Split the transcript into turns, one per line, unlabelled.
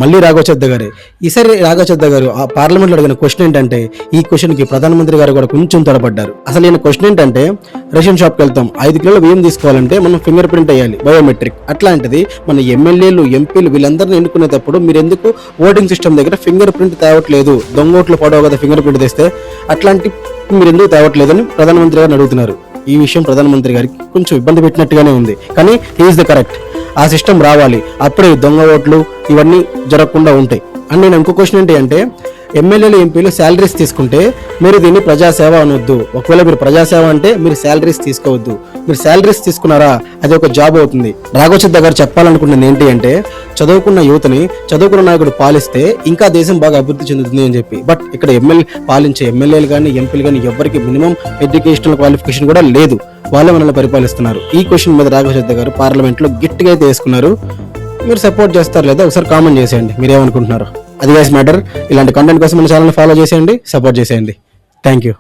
మళ్ళీ రాఘవచద్ద గారే. ఈసారి రాఘవచద్ద గారు ఆ పార్లమెంట్లో అడిగిన క్వశ్చన్ ఏంటంటే, ఈ క్వశ్చన్కి ప్రధానమంత్రి గారు కూడా కొంచెం తడబడ్డారు. అసలు ఈయన క్వశ్చన్ ఏంటంటే, రేషన్ షాప్కి వెళ్తాం, 5 కిలోల బియ్యం తీసుకోవాలంటే మనం ఫింగర్ ప్రింట్ వేయాలి, బయోమెట్రిక్. అట్లాంటిది మన ఎమ్మెల్యేలు, ఎంపీలు వీళ్ళందరినీ ఎన్నుకునేటప్పుడు మీరు ఎందుకు ఓటింగ్ సిస్టమ్ దగ్గర ఫింగర్ ప్రింట్ తేవట్లేదు? దొంగోట్లు పడవ కదా ఫింగర్ ప్రింట్ తెస్తే, అట్లాంటి మీరు ఎందుకు తేవట్లేదని ప్రధానమంత్రి గారిని అడుగుతున్నారు. ఈ విషయం ప్రధానమంత్రి గారికి కొంచెం ఇబ్బంది పెట్టినట్టుగానే ఉంది, కానీ హీఈస్ ద కరెక్ట్. ఆ సిస్టమ్ రావాలి, అప్పుడే దొంగ ఓట్లు ఇవన్నీ జరగకుండా ఉంటాయి. అండ్ నేను ఇంకో క్వశ్చన్ ఏంటి అంటే, ఎమ్మెల్యేలు, ఎంపీలు శాలరీస్ తీసుకుంటే మీరు దీన్ని ప్రజాసేవ అనొద్దు. ఒకవేళ మీరు ప్రజాసేవ అంటే మీరు శాలరీస్ తీసుకోవద్దు. మీరు శాలరీస్ తీసుకున్నారా, అది ఒక జాబ్ అవుతుంది. రాఘవచద్ద గారు చెప్పాలనుకున్నది ఏంటి అంటే, చదువుకున్న యువతని చదువుకున్న నాయకుడు పాలిస్తే ఇంకా దేశం బాగా అభివృద్ధి చెందుతుంది అని చెప్పి. బట్ ఇక్కడ పాలించే ఎమ్మెల్యేలు కానీ, ఎంపీలు కానీ ఎవరికి మినిమం ఎడ్యుకేషనల్ క్వాలిఫికేషన్ కూడా లేదు. వాళ్ళే మనల్ని పరిపాలిస్తున్నారు. ఈ క్వశ్చన్ మీద రాఘవచద్ద గారు పార్లమెంట్లో గట్టిగా అయితే వేసుకున్నారు. మీరు సపోర్ట్ చేస్తారు లేదా ఒకసారి కామెంట్ చేసేయండి, మీరేమనుకుంటున్నారు. అది గైస్ మ్యాటర్. ఇలాంటి కంటెంట్ కోసం మన ఛానల్ ఫాలో చేసేయండి, సపోర్ట్ చేసేయండి. Thank you.